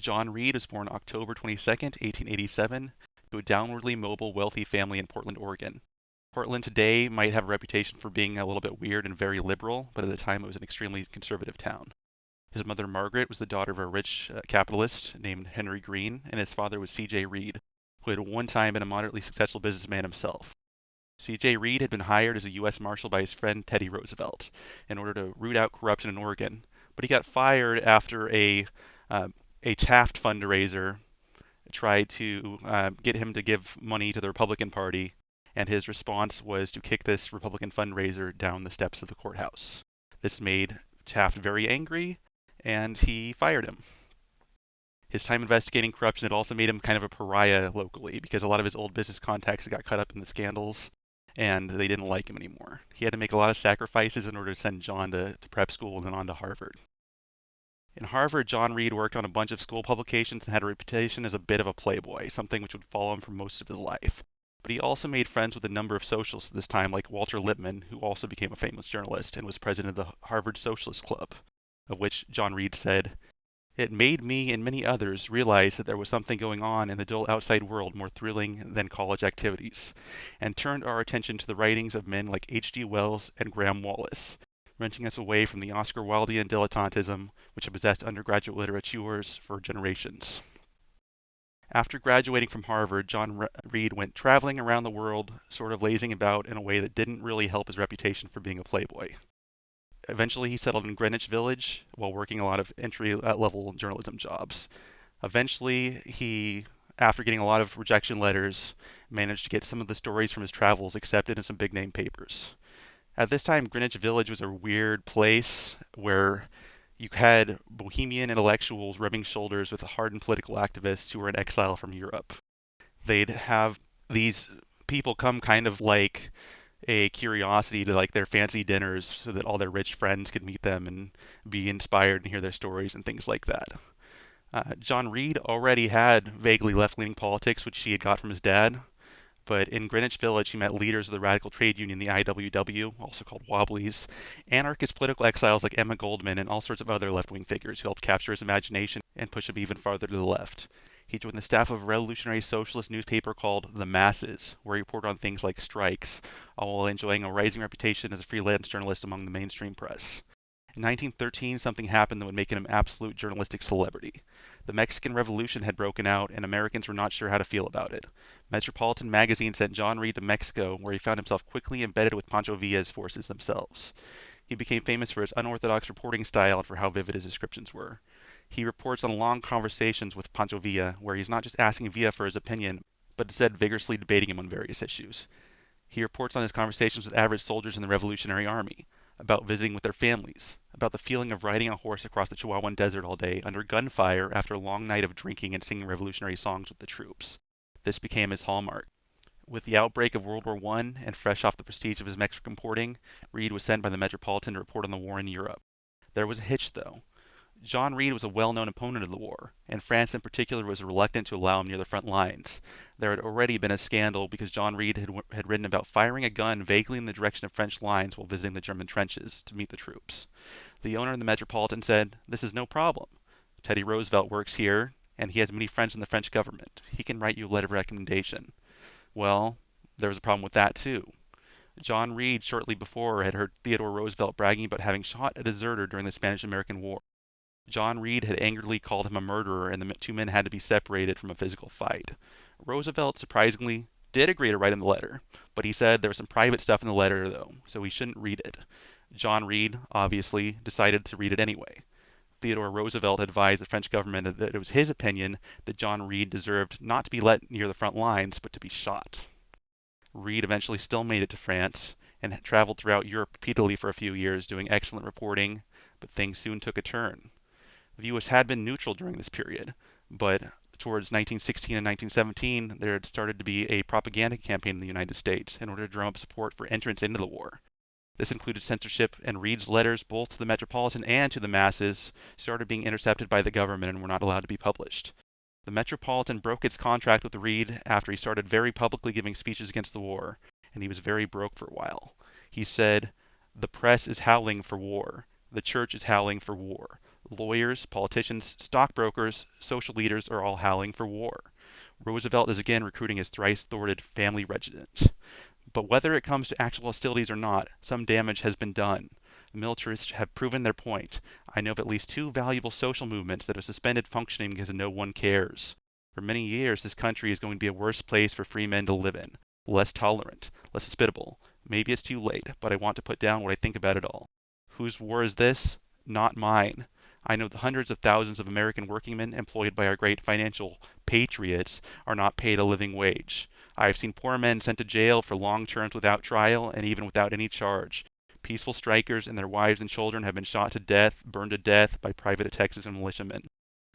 John Reed was born October 22nd, 1887, to a downwardly mobile, wealthy family in Portland, Oregon. Portland today might have a reputation for being a little bit weird and very liberal, but at the time it was an extremely conservative town. His mother, Margaret, was the daughter of a rich capitalist named Henry Green, and his father was C.J. Reed, who had at one time been a moderately successful businessman himself. C.J. Reed had been hired as a U.S. Marshal by his friend Teddy Roosevelt in order to root out corruption in Oregon, but he got fired after a Taft fundraiser tried to get him to give money to the Republican Party, and his response was to kick this Republican fundraiser down the steps of the courthouse. This made Taft very angry, and he fired him. His time investigating corruption had also made him kind of a pariah locally because a lot of his old business contacts got caught up in the scandals and they didn't like him anymore. He had to make a lot of sacrifices in order to send John to prep school and then on to Harvard. In Harvard, John Reed worked on a bunch of school publications and had a reputation as a bit of a playboy, something which would follow him for most of his life. But he also made friends with a number of socialists at this time, like Walter Lippmann, who also became a famous journalist and was president of the Harvard Socialist Club, of which John Reed said, "It made me and many others realize that there was something going on in the dull outside world more thrilling than college activities, and turned our attention to the writings of men like H.G. Wells and Graham Wallas, wrenching us away from the Oscar Wildean dilettantism which had possessed undergraduate literateurs for generations." After graduating from Harvard, John Reed went traveling around the world, sort of lazing about in a way that didn't really help his reputation for being a playboy. Eventually, he settled in Greenwich Village while working a lot of entry-level journalism jobs. Eventually, he, after getting a lot of rejection letters, managed to get some of the stories from his travels accepted in some big-name papers. At this time, Greenwich Village was a weird place where you had bohemian intellectuals rubbing shoulders with hardened political activists who were in exile from Europe. They'd have these people come kind of like a curiosity to like their fancy dinners so that all their rich friends could meet them and be inspired and hear their stories and things like that. John Reed already had vaguely left-leaning politics, which he had got from his dad, but in Greenwich Village he met leaders of the radical trade union, the IWW, also called Wobblies, anarchist political exiles like Emma Goldman, and all sorts of other left-wing figures who helped capture his imagination and push him even farther to the left. He joined the staff of a revolutionary socialist newspaper called The Masses, where he reported on things like strikes, all while enjoying a rising reputation as a freelance journalist among the mainstream press. In 1913, something happened that would make him an absolute journalistic celebrity. The Mexican Revolution had broken out, and Americans were not sure how to feel about it. Metropolitan magazine sent John Reed to Mexico, where he found himself quickly embedded with Pancho Villa's forces themselves. He became famous for his unorthodox reporting style and for how vivid his descriptions were. He reports on long conversations with Pancho Villa, where he's not just asking Villa for his opinion, but instead vigorously debating him on various issues. He reports on his conversations with average soldiers in the Revolutionary Army, about visiting with their families, about the feeling of riding a horse across the Chihuahuan desert all day under gunfire after a long night of drinking and singing revolutionary songs with the troops. This became his hallmark. With the outbreak of World War I and fresh off the prestige of his Mexican reporting, Reed was sent by the Metropolitan to report on the war in Europe. There was a hitch, though. John Reed was a well-known opponent of the war, and France in particular was reluctant to allow him near the front lines. There had already been a scandal because John Reed had written about firing a gun vaguely in the direction of French lines while visiting the German trenches to meet the troops. The owner of the Metropolitan said, "This is no problem. Teddy Roosevelt works here, and he has many friends in the French government. He can write you a letter of recommendation." Well, there was a problem with that too. John Reed shortly before had heard Theodore Roosevelt bragging about having shot a deserter during the Spanish-American War. John Reed had angrily called him a murderer, and the two men had to be separated from a physical fight. Roosevelt, surprisingly, did agree to write him the letter, but he said there was some private stuff in the letter, though, so he shouldn't read it. John Reed, obviously, decided to read it anyway. Theodore Roosevelt advised the French government that it was his opinion that John Reed deserved not to be let near the front lines, but to be shot. Reed eventually still made it to France and traveled throughout Europe repeatedly for a few years, doing excellent reporting, but things soon took a turn. The U.S. had been neutral during this period, but towards 1916 and 1917, there had started to be a propaganda campaign in the United States in order to drum up support for entrance into the war. This included censorship, and Reed's letters, both to the Metropolitan and to the Masses, started being intercepted by the government and were not allowed to be published. The Metropolitan broke its contract with Reed after he started very publicly giving speeches against the war, and he was very broke for a while. He said, "The press is howling for war. The church is howling for war. Lawyers, politicians, stockbrokers, social leaders are all howling for war. Roosevelt is again recruiting his thrice thwarted family regiment. But whether it comes to actual hostilities or not, some damage has been done. The militarists have proven their point. I know of at least two valuable social movements that have suspended functioning because no one cares. For many years, this country is going to be a worse place for free men to live in. Less tolerant, less hospitable. Maybe it's too late, but I want to put down what I think about it all. Whose war is this? Not mine. I know the hundreds of thousands of American workingmen employed by our great financial patriots are not paid a living wage. I have seen poor men sent to jail for long terms without trial and even without any charge. Peaceful strikers and their wives and children have been shot to death, burned to death by private Texas and militiamen.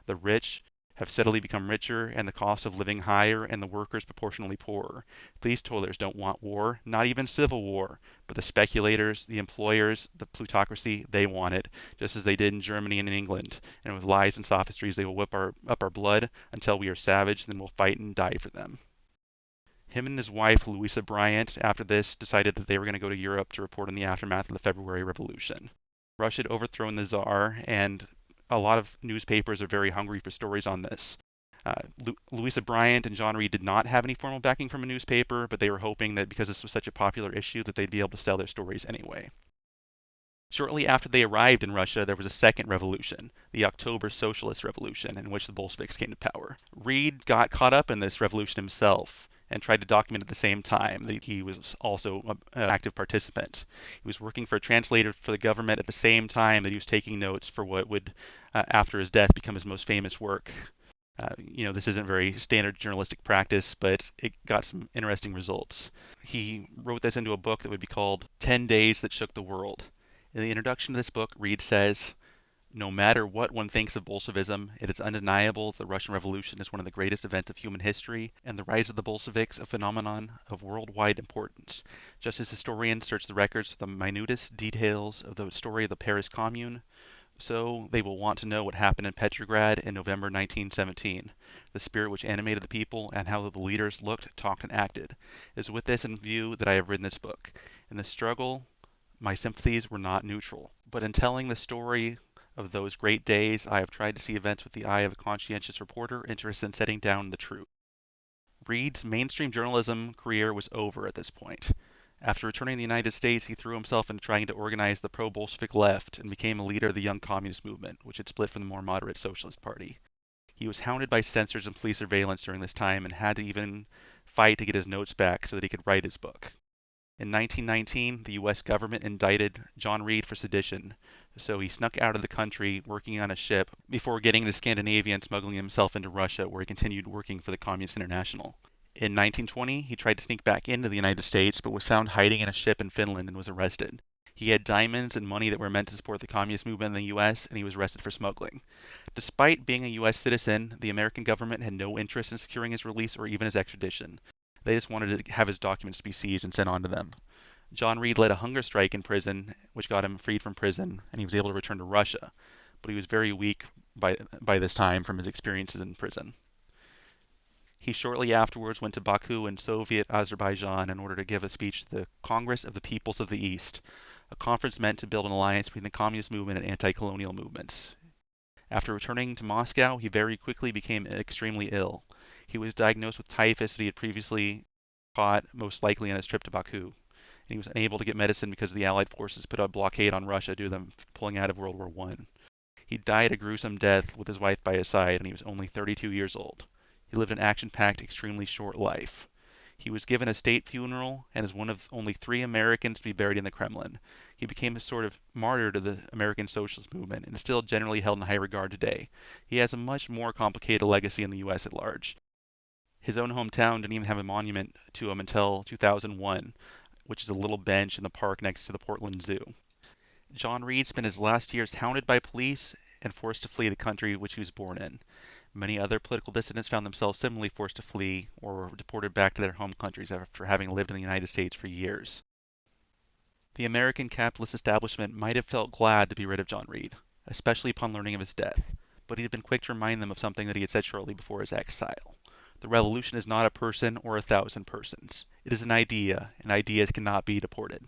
The rich have steadily become richer and the cost of living higher and the workers proportionally poorer. These toilers don't want war, not even civil war, but the speculators, the employers, the plutocracy, they want it, just as they did in Germany and in England. And with lies and sophistries, they will whip up our blood until we are savage, then we'll fight and die for them. Him and his wife, Louisa Bryant, after this, decided that they were going to go to Europe to report on the aftermath of the February Revolution. Russia had overthrown the Tsar, and a lot of newspapers are very hungry for stories on this. Louisa Bryant and John Reed did not have any formal backing from a newspaper, but they were hoping that because this was such a popular issue that they'd be able to sell their stories anyway. Shortly after they arrived in Russia, there was a second revolution, the October Socialist Revolution, in which the Bolsheviks came to power. Reed got caught up in this revolution himself and tried to document at the same time that he was also an active participant. He was working for a translator for the government at the same time that he was taking notes for what would, after his death, become his most famous work. This isn't very standard journalistic practice, but it got some interesting results. He wrote this into a book that would be called 10 Days That Shook the World. In the introduction to this book, Reed says, "No matter what one thinks of Bolshevism, it is undeniable that the Russian Revolution is one of the greatest events of human history, and the rise of the Bolsheviks a phenomenon of worldwide importance. Just as historians search the records for the minutest details of the story of the Paris Commune, so they will want to know what happened in Petrograd in November 1917, the spirit which animated the people, and how the leaders looked, talked, and acted. It is with this in view that I have written this book. In the struggle, my sympathies were not neutral, but in telling the story of those great days, I have tried to see events with the eye of a conscientious reporter interested in setting down the truth." Reed's mainstream journalism career was over at this point. After returning to the United States, he threw himself into trying to organize the pro-Bolshevik left and became a leader of the Young Communist movement, which had split from the more moderate Socialist Party. He was hounded by censors and police surveillance during this time and had to even fight to get his notes back so that he could write his book. In 1919, the U.S. government indicted John Reed for sedition, so he snuck out of the country working on a ship before getting to Scandinavia and smuggling himself into Russia, where he continued working for the Communist International. In 1920, he tried to sneak back into the United States, but was found hiding in a ship in Finland and was arrested. He had diamonds and money that were meant to support the communist movement in the U.S., and he was arrested for smuggling. Despite being a U.S. citizen, the American government had no interest in securing his release or even his extradition. They just wanted to have his documents be seized and sent on to them. John Reed led a hunger strike in prison, which got him freed from prison, and he was able to return to Russia. But he was very weak by this time from his experiences in prison. He shortly afterwards went to Baku in Soviet Azerbaijan in order to give a speech to the Congress of the Peoples of the East, a conference meant to build an alliance between the communist movement and anti-colonial movements. After returning to Moscow, he very quickly became extremely ill. He was diagnosed with typhus that he had previously caught, most likely on his trip to Baku. And he was unable to get medicine because the Allied forces put a blockade on Russia due to them pulling out of World War I. He died a gruesome death with his wife by his side, and he was only 32 years old. He lived an action-packed, extremely short life. He was given a state funeral and is one of only 3 Americans to be buried in the Kremlin. He became a sort of martyr to the American socialist movement and is still generally held in high regard today. He has a much more complicated legacy in the U.S. at large. His own hometown didn't even have a monument to him until 2001, which is a little bench in the park next to the Portland Zoo. John Reed spent his last years hounded by police and forced to flee the country which he was born in. Many other political dissidents found themselves similarly forced to flee or were deported back to their home countries after having lived in the United States for years. The American capitalist establishment might have felt glad to be rid of John Reed, especially upon learning of his death, but he had been quick to remind them of something that he had said shortly before his exile. The revolution is not a person or 1,000 persons. It is an idea, and ideas cannot be deported.